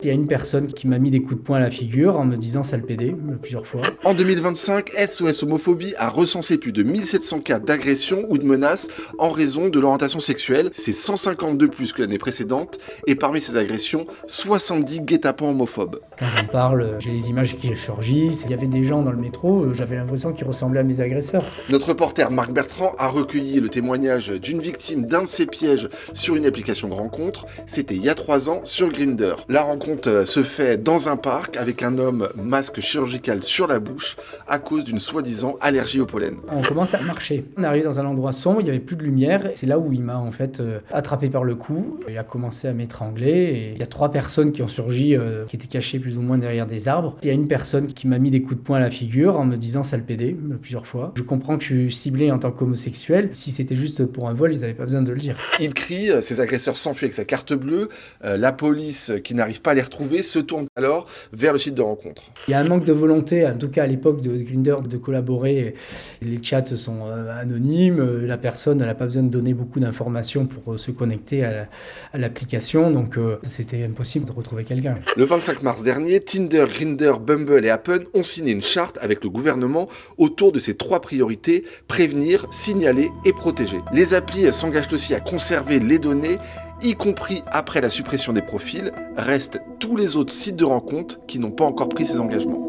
Il y a une personne qui m'a mis des coups de poing à la figure en me disant sale pédé plusieurs fois. En 2025, SOS Homophobie a recensé plus de 1700 cas d'agression ou de menaces en raison de l'orientation sexuelle. C'est 152 plus que l'année précédente. Et parmi ces agressions, 70 guet-apens homophobes. Quand j'en parle, j'ai les images qui surgissent. Il y avait des gens dans le métro, j'avais l'impression qu'ils ressemblaient à mes agresseurs. Notre reporter Marc Bertrand a recueilli le témoignage d'une victime d'un de ces pièges sur une application de rencontre. C'était il y a 3 ans sur Grindr. La rencontre se fait dans un parc avec un homme masque chirurgical sur la bouche à cause d'une soi-disant allergie au pollen. On commence à marcher. On arrive dans un endroit sombre, il n'y avait plus de lumière. C'est là où il m'a en fait attrapé par le cou. Il a commencé à m'étrangler. Et il y a 3 personnes qui ont surgi, qui étaient cachées plus ou moins derrière des arbres. Il y a une personne qui m'a mis des coups de poing à la figure en me disant sale pédé plusieurs fois. Je comprends que je suis ciblé en tant qu'homosexuel. Si c'était juste pour un vol, ils n'avaient pas besoin de le dire. Il crie, ses agresseurs s'enfuient avec sa carte bleue. La police, qui n'arrive pas à les retrouver, se tourne alors vers le site de rencontre. Il y a un manque de volonté, en tout cas à l'époque de Grindr, de collaborer. Les chats sont anonymes. La personne n'a pas besoin de donner beaucoup d'informations pour se connecter à l'application. Donc c'était impossible de retrouver quelqu'un. Le 25 mars dernier, Tinder, Grindr, Bumble et Happn ont signé une charte avec le gouvernement autour de ces 3 priorités: prévenir, signaler et protéger. Les applis s'engagent aussi à conserver les données, y compris après la suppression des profils. Restent tous les autres sites de rencontres qui n'ont pas encore pris ces engagements.